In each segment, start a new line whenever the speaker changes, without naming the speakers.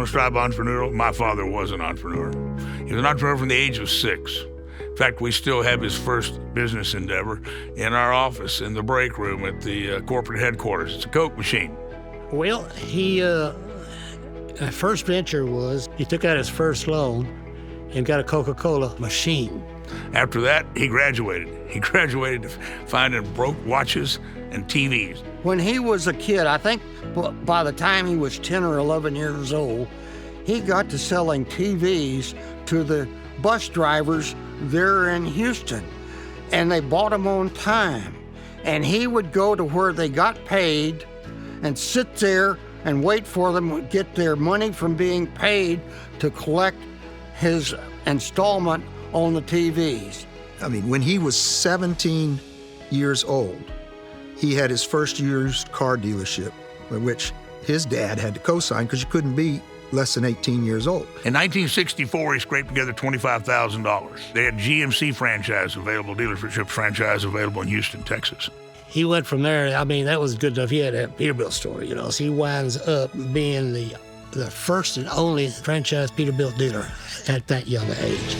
going to strive entrepreneurial? My father was an entrepreneur. He was an entrepreneur from the age of 6. In fact, we still have his first business endeavor in our office in the break room at the corporate headquarters. It's a Coke machine.
Well, first venture was he took out his first loan and got a Coca-Cola machine.
After that, he graduated. He graduated finding broke watches and TVs.
When he was a kid, I think by the time he was 10 or 11 years old, he got to selling TVs to the bus drivers there in Houston, and they bought them on time. And he would go to where they got paid and sit there and wait for them to get their money from being paid to collect his installment on the TVs.
I mean, when he was 17 years old, he had his first used car dealership, which his dad had to co-sign because you couldn't be less than 18 years old.
In 1964, he scraped together $25,000. They had GMC franchise available, dealership franchise available in Houston, Texas.
He went from there. I mean, that was good enough. He had a Peterbilt store, you know, so he winds up being the first and only franchise Peterbilt dealer at that young age.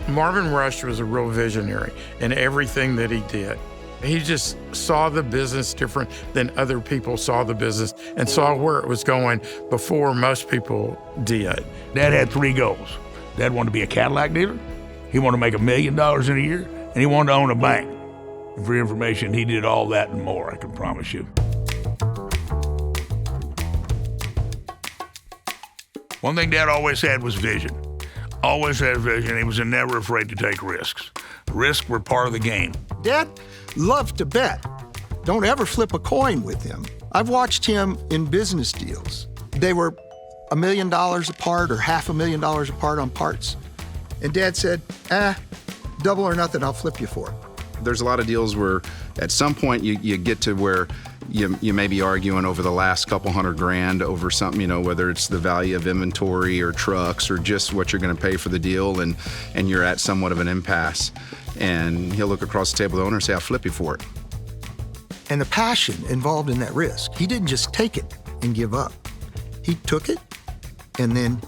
Marvin Rush was a real visionary in everything that he did. He just saw the business different than other people saw the business and saw where it was going before most people did.
Dad had 3 goals. Dad wanted to be a Cadillac dealer, he wanted to make $1 million in a year, and he wanted to own a bank. And for your information, he did all that and more, I can promise you. One thing Dad always had was vision. Always had vision. He was never afraid to take risks. Risks were part of the game.
Dad loved to bet. Don't ever flip a coin with him. I've watched him in business deals. They were $1 million apart or $500,000 apart on parts. And Dad said, double or nothing, I'll flip you for it.
There's a lot of deals where at some point you get to where you may be arguing over the last couple $100,000 over something, you know, whether it's the value of inventory or trucks or just what you're going to pay for the deal, and you're at somewhat of an impasse. And he'll look across the table to the owner and say, I'll flip you for it.
And the passion involved in that risk. He didn't just take it and give up. He took it, and then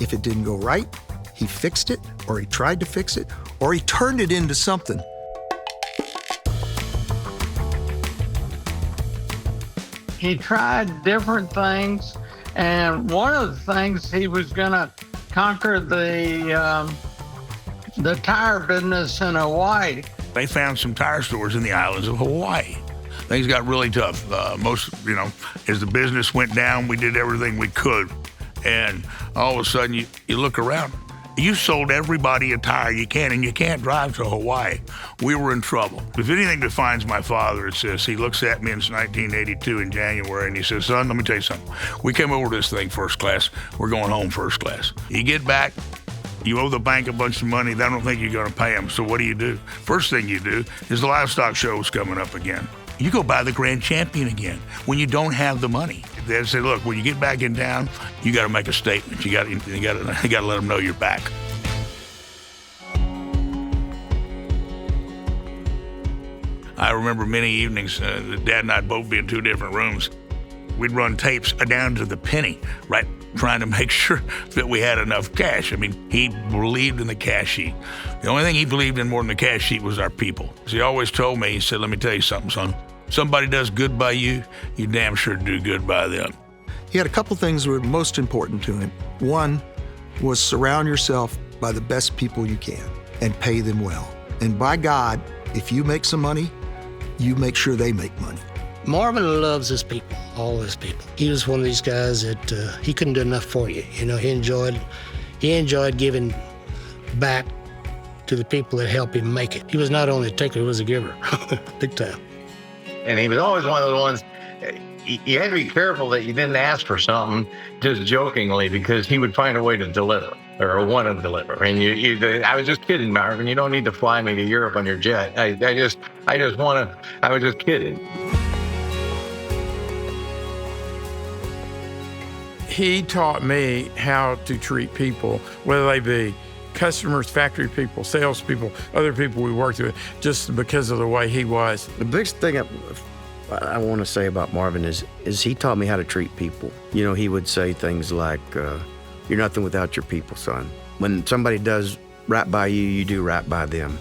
if it didn't go right, he fixed it, or he tried to fix it, or he turned it into something.
He tried different things, and one of the things he was going to conquer the tire business in Hawaii.
They found some tire stores in the islands of Hawaii. Things got really tough. As the business went down, we did everything we could. And all of a sudden, you look around. You sold everybody a tire you can, and you can't drive to Hawaii. We were in trouble. If anything defines my father, it's this. He looks at me in 1982 in January, and he says, son, let me tell you something. We came over this thing first class. We're going home first class. You get back, you owe the bank a bunch of money. They don't think you're going to pay them. So what do? First thing you do is the livestock show's coming up again. You go buy the Grand Champion again when you don't have the money. They say, look, when you get back in town, you got to make a statement. You got to let them know you're back. I remember many evenings, Dad and I both be in 2 different rooms. We'd run tapes down to the penny, right, trying to make sure that we had enough cash. I mean, he believed in the cash sheet. The only thing he believed in more than the cash sheet was our people. He always told me, he said, let me tell you something, son. Somebody does good by you, you damn sure do good by them.
He had a couple things that were most important to him. One was surround yourself by the best people you can and pay them well. And by God, if you make some money, you make sure they make money.
Marvin loves his people, all his people. He was one of these guys that he couldn't do enough for you. You know, he enjoyed giving back to the people that helped him make it. He was not only a taker, he was a giver, big time.
And he was always one of the ones, you had to be careful that you didn't ask for something just jokingly, because he would find a way to deliver or want to deliver. And I was just kidding, Marvin. You don't need to fly me to Europe on your jet. I was just kidding.
He taught me how to treat people, whether they be customers, factory people, salespeople, other people we worked with, just because of the way he was.
The biggest thing I want to say about Marvin is he taught me how to treat people. You know, he would say things like, you're nothing without your people, son. When somebody does right by you, you do right by them.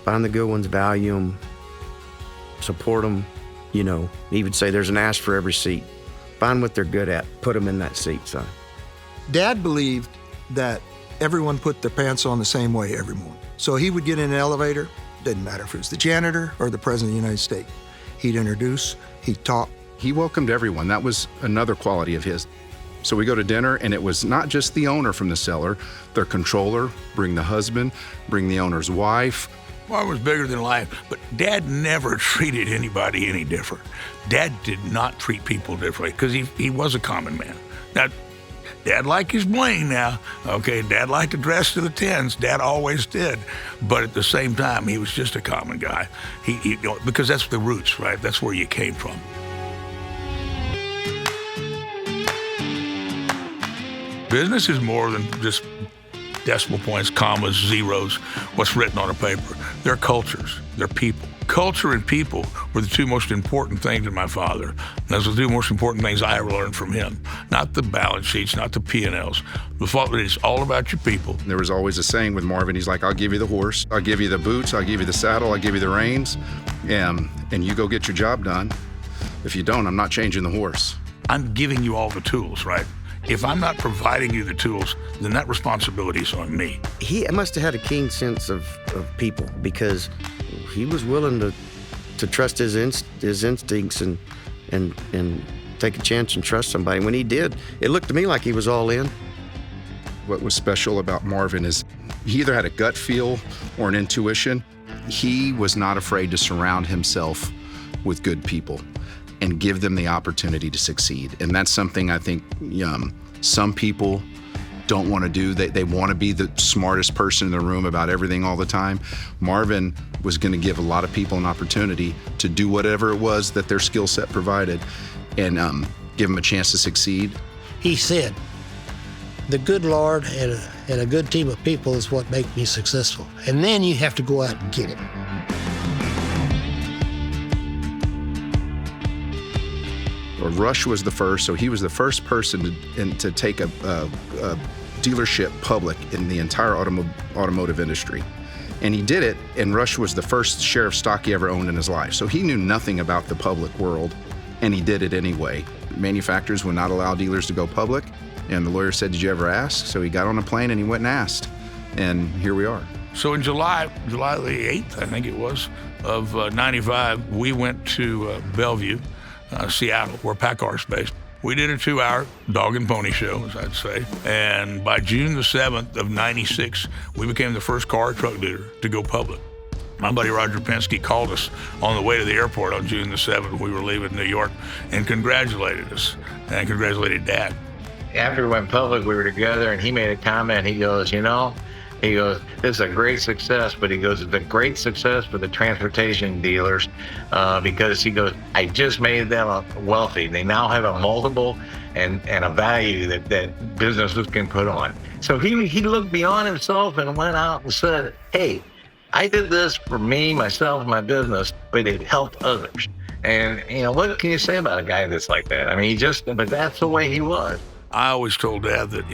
Find the good ones, value them, support them. You know, he would say there's an ass for every seat. Find what they're good at, put them in that seat, son.
Dad believed that everyone put their pants on the same way every morning. So he would get in an elevator, didn't matter if it was the janitor or the President of the United States. He'd introduce, he'd talk.
He welcomed everyone. That was another quality of his. So we go to dinner, and it was not just the owner from the cellar, their controller, bring the husband, bring the owner's wife.
Marvin was bigger than life, but Dad never treated anybody any different. Dad did not treat people differently because he was a common man. Now, Dad liked his bling now, okay? Dad liked to dress to the tens. Dad always did. But at the same time, he was just a common guy. You know, because that's the roots, right? That's where you came from. Business is more than just decimal points, commas, zeros, what's written on a paper. They're cultures, they're people. Culture and people were the two most important things in my father. And those are the two most important things I ever learned from him. Not the balance sheets, not the P&Ls. The fault that it's all about your people.
There was always a saying with Marvin, he's like, I'll give you the horse, I'll give you the boots, I'll give you the saddle, I'll give you the reins, and you go get your job done. If you don't, I'm not changing the horse.
I'm giving you all the tools, right? If I'm not providing you the tools, then that responsibility is on me.
He must have had a keen sense of people because he was willing to trust his instincts and take a chance and trust somebody. When he did, it looked to me like he was all in.
What was special about Marvin is he either had a gut feel or an intuition. He was not afraid to surround himself with good people and give them the opportunity to succeed. And that's something I think some people don't want to do. They want to be the smartest person in the room about everything all the time. Marvin was going to give a lot of people an opportunity to do whatever it was that their skill set provided and give them a chance to succeed.
He said, the good Lord and a good team of people is what make me successful. And then you have to go out and get it.
Rush was the first, so he was the first person to take a dealership public in the entire automotive industry. And he did it, and Rush was the first share of stock he ever owned in his life. So he knew nothing about the public world, and he did it anyway. Manufacturers would not allow dealers to go public, and the lawyer said, did you ever ask? So he got on a plane and he went and asked, and here we are.
So in July the 8th, I think it was, of 95, we went to Bellevue, Seattle, where PACCAR's based. We did a 2-hour dog and pony show, as I'd say. And by June the 7th of 96, we became the first car truck dealer to go public. My buddy Roger Penske called us on the way to the airport on June the 7th. We were leaving New York and congratulated us and congratulated Dad.
After we went public, we were together, and he made a comment. He goes, this is a great success, but he goes, it's a great success for the transportation dealers because he goes, I just made them wealthy. They now have a multiple and a value that businesses can put on. So he looked beyond himself and went out and said, hey, I did this for me, myself, my business, but it helped others. And, what can you say about a guy that's like that? I mean, but that's the way he was.
I always told Dad that,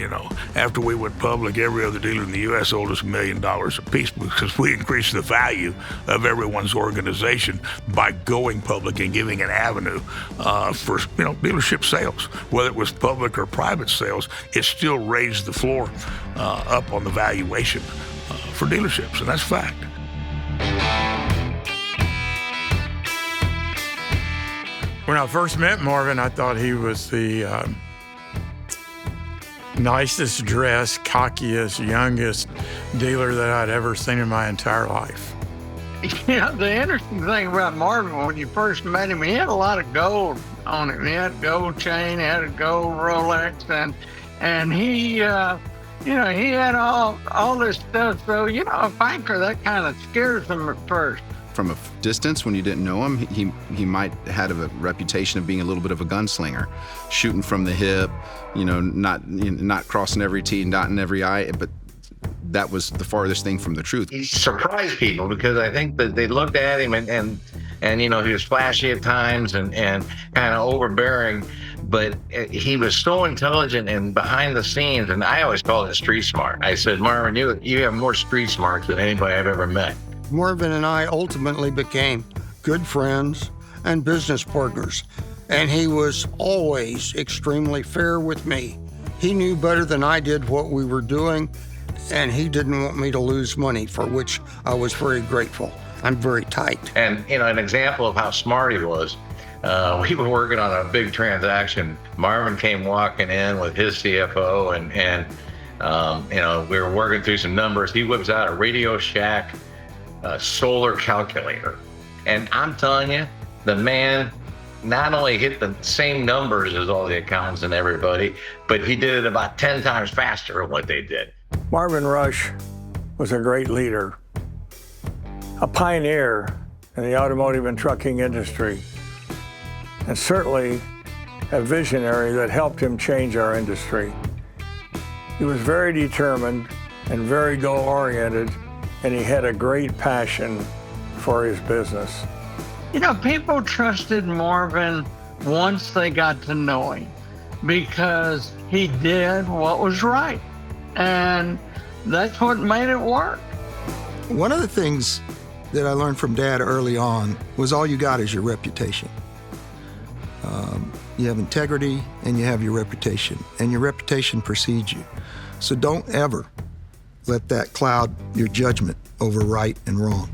after we went public, every other dealer in the U.S. owed us $1 million apiece because we increased the value of everyone's organization by going public and giving an avenue for, dealership sales. Whether it was public or private sales, it still raised the floor up on the valuation for dealerships, and that's fact.
When I first met Marvin, I thought he was the nicest dressed, cockiest, youngest dealer that I'd ever seen in my entire life.
The interesting thing about Marvin, when you first met him, he had a lot of gold on him. He had a gold chain, he had a gold Rolex, and he, he had all this stuff. So, a banker, that kind of scares him at first.
From a distance, when you didn't know him, he might have a reputation of being a little bit of a gunslinger, shooting from the hip, not crossing every T and dotting every I, but that was the farthest thing from the truth.
He surprised people because I think that they looked at him and And, he was flashy at times and kind of overbearing, but he was so intelligent and behind the scenes. And I always called it street smart. I said, Marvin, you have more street smarts than anybody I've ever met.
Marvin and I ultimately became good friends and business partners, and he was always extremely fair with me. He knew better than I did what we were doing, and he didn't want me to lose money, for which I was very grateful. I'm very tight.
And, an example of how smart he was, we were working on a big transaction. Marvin came walking in with his CFO, and we were working through some numbers. He whips out a Radio Shack solar calculator. And I'm telling you, the man not only hit the same numbers as all the accountants and everybody, but he did it about 10 times faster than what they did.
Marvin Rush was a great leader, a pioneer in the automotive and trucking industry, and certainly a visionary that helped him change our industry. He was very determined and very goal-oriented, and he had a great passion for his business.
People trusted Marvin once they got to know him because he did what was right. And that's what made it work.
One of the things that I learned from Dad early on was all you got is your reputation. You have integrity and you have your reputation, and your reputation precedes you. So don't ever let that cloud your judgment over right and wrong.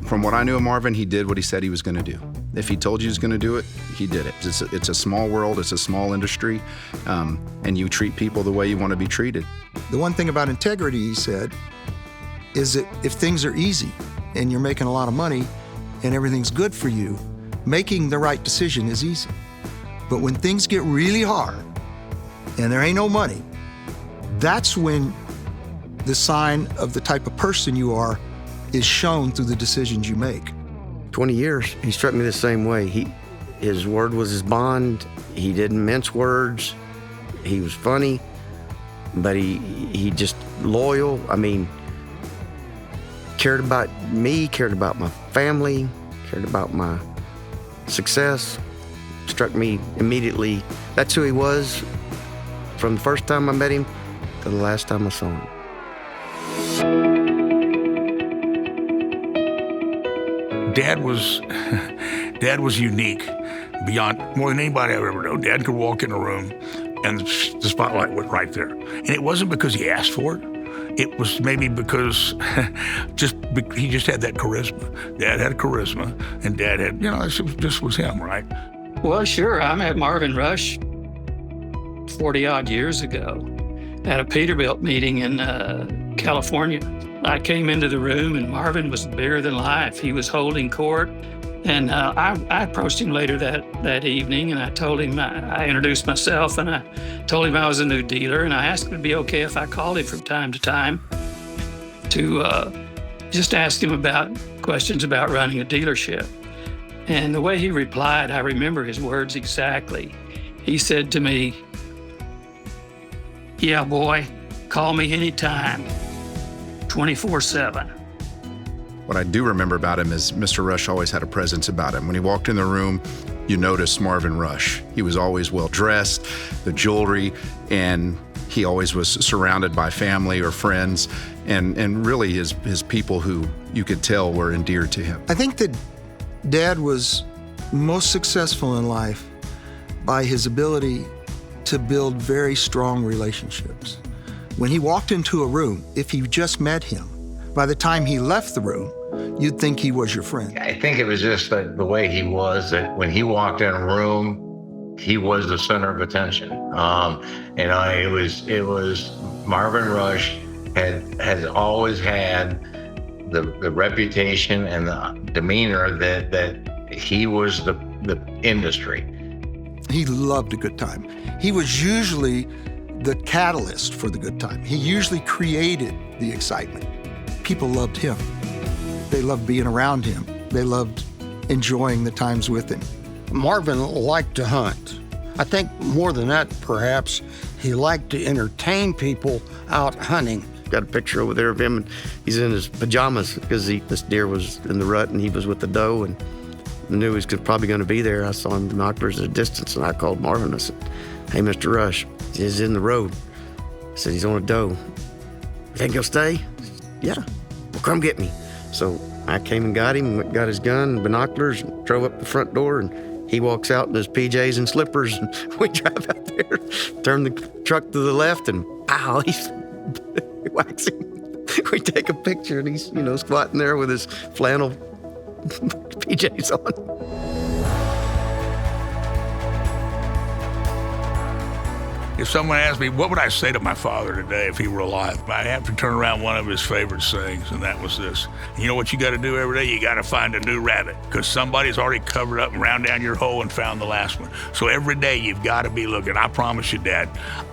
From what I knew of Marvin, he did what he said he was going to do. If he told you he was going to do it, he did it. It's a small world, it's a small industry, and you treat people the way you want to be treated.
The one thing about integrity, he said, is that if things are easy and you're making a lot of money and everything's good for you, making the right decision is easy. But when things get really hard and there ain't no money, that's when the sign of the type of person you are is shown through the decisions you make.
20 years, he struck me the same way. His word was his bond. He didn't mince words. He was funny, but he just loyal. Cared about me, cared about my family, cared about my success. Struck me immediately. That's who he was from the first time I met him to the last time I saw him.
Dad was unique beyond more than anybody I've ever known. Dad could walk in a room and the spotlight was right there. And it wasn't because he asked for it. It was maybe because he just had that charisma. Dad had charisma, and Dad had, it just was him, right?
Well, sure. I met Marvin Rush 40-odd years ago at a Peterbilt meeting in California. I came into the room and Marvin was bigger than life. He was holding court, and I approached him later that evening, and I told him, I introduced myself, and I told him I was a new dealer, and I asked him if it'd be okay if I called him from time to time to just ask him about questions about running a dealership. And the way he replied, I remember his words exactly. He said to me, "Yeah, boy, call me anytime, 24/7.
What I do remember about him is Mr. Rush always had a presence about him. When he walked in the room, you noticed Marvin Rush. He was always well dressed, the jewelry, and he always was surrounded by family or friends, and really his people who you could tell were endeared to him.
I think that Dad was most successful in life by his ability to build very strong relationships. When he walked into a room, if you just met him, by the time he left the room, you'd think he was your friend.
I think it was just the way he was, that when he walked in a room, he was the center of attention. It was Marvin Rush has always had the reputation and the demeanor that he was the industry.
He loved a good time. He was usually the catalyst for the good time. He usually created the excitement. People loved him. They loved being around him. They loved enjoying the times with him.
Marvin liked to hunt. I think more than that, perhaps, he liked to entertain people out hunting.
Got a picture over there of him, and he's in his pajamas because this deer was in the rut and he was with the doe, and knew he was probably going to be there. I saw him in binoculars at a distance, and I called Marvin. I said, "Hey, Mr. Rush, he's in the road." I said, "He's on a doe. You think he'll stay?" "Yeah." "Well, come get me." So I came and got him, got his gun and binoculars, and drove up the front door, and he walks out in his PJs and slippers, and we drive out there, turn the truck to the left, and pow, he's waxing. We take a picture, and he's, squatting there with his flannel PJs on.
If someone asked me, what would I say to my father today if he were alive? I'd have to turn around one of his favorite sayings, and that was this. You know what you got to do every day? You got to find a new rabbit, because somebody's already covered up and round down your hole and found the last one. So every day you've got to be looking. I promise you, Dad,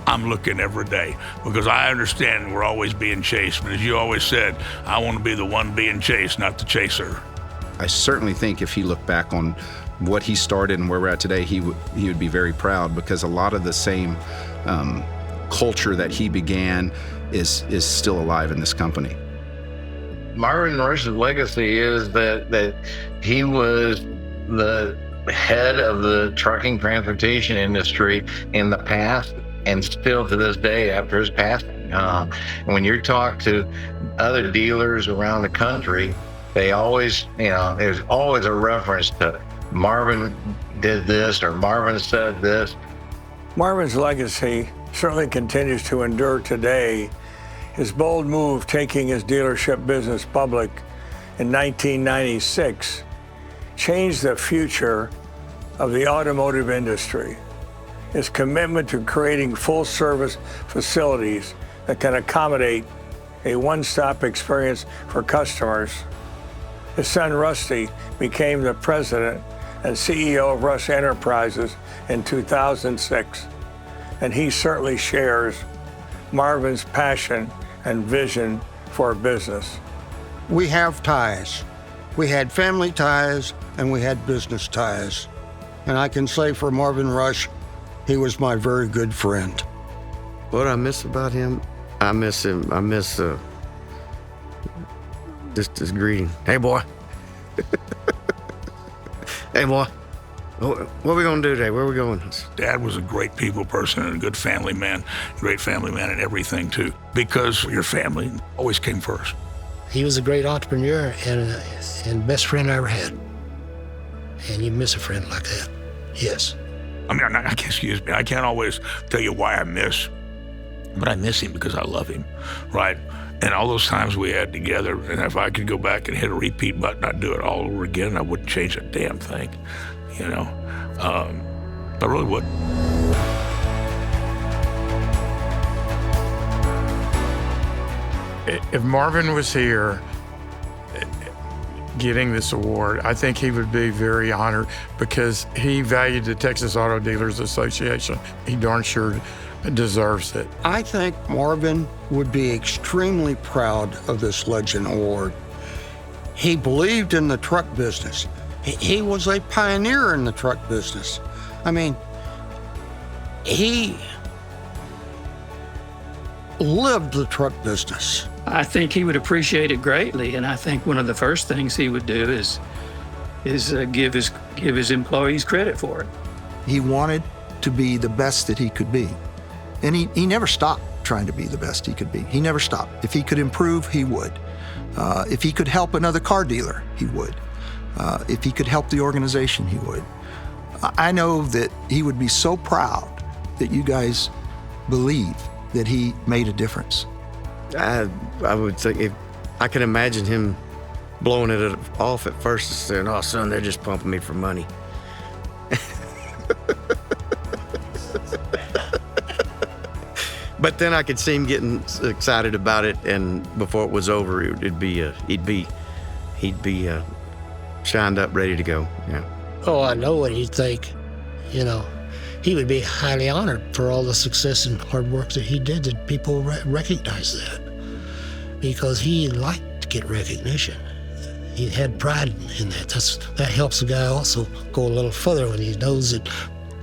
I'm looking every day, because I understand we're always being chased. But as you always said, I want to be the one being chased, not the chaser.
I certainly think if he looked back on what he started and where we're at today, he would be very proud, because a lot of the same culture that he began is still alive in this company.
Marvin Rush's legacy is that he was the head of the trucking transportation industry in the past, and still to this day after his passing. When you talk to other dealers around the country, they always, there's always a reference to Marvin did this or Marvin said this.
Marvin's legacy certainly continues to endure today. His bold move taking his dealership business public in 1996 changed the future of the automotive industry. His commitment to creating full-service facilities that can accommodate a one-stop experience for customers. His son Rusty became the president and CEO of Rush Enterprises in 2006, and he certainly shares Marvin's passion and vision for business.
We have ties. We had family ties and we had business ties. And I can say for Marvin Rush, he was my very good friend.
What I miss about him, I miss him. I miss just his greeting. "Hey, boy." "Hey, boy, what are we going to do today? Where are we going?"
Dad was a great people person and a good family man, great family man in everything too, because your family always came first.
He was a great entrepreneur and best friend I ever had. And you miss a friend like that. Yes.
I mean, excuse me, I can't always tell you why I miss, but I miss him because I love him, right? And all those times we had together, and if I could go back and hit a repeat button, I'd do it all over again. I wouldn't change a damn thing, I really wouldn't.
If Marvin was here getting this award, I think he would be very honored, because he valued the Texas Auto Dealers Association. He darn sure deserves it.
I think Marvin would be extremely proud of this Legend Award. He believed in the truck business. He was a pioneer in the truck business. I mean, he lived the truck business.
I think he would appreciate it greatly, and I think one of the first things he would do is give his employees credit for it.
He wanted to be the best that he could be. And he never stopped trying to be the best he could be. He never stopped. If he could improve, he would. If he could help another car dealer, he would. If he could help the organization, he would. I know that he would be so proud that you guys believe that he made a difference.
I would think, if I could imagine him blowing it off at first and saying, "Oh, son, they're just pumping me for money." But then I could see him getting excited about it, and before it was over, he'd be shined up, ready to go. Yeah.
Oh, I know what he'd think. He would be highly honored for all the success and hard work that he did, that people recognize that. Because he liked to get recognition. He had pride in that. That helps the guy also go a little further when he knows that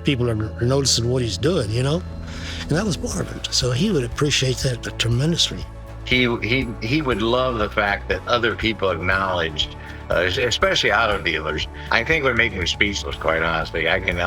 people are noticing what he's doing, And that was Marvin. So he would appreciate that tremendously.
He would love the fact that other people acknowledged especially auto dealers. I think would make me speechless, quite honestly. I can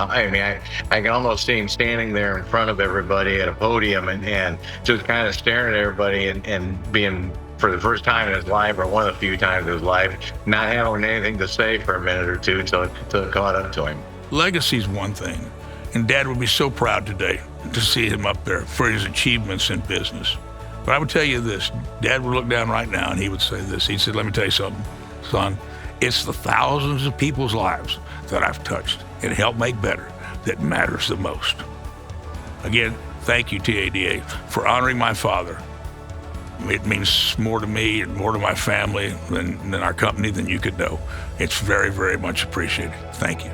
almost see him standing there in front of everybody at a podium and just kind of staring at everybody and being, for the first time in his life, or one of the few times in his life, not having anything to say for a minute or two until it caught up to him.
Legacy's one thing, and Dad would be so proud today to see him up there for his achievements in business. But I would tell you this, Dad would look down right now and he would say this. He said, let me tell you something, son, it's the thousands of people's lives that I've touched and helped make better that matters the most. Again, thank you, TADA, for honoring my father. It means more to me and more to my family than our company than you could know. It's very, very much appreciated. Thank you.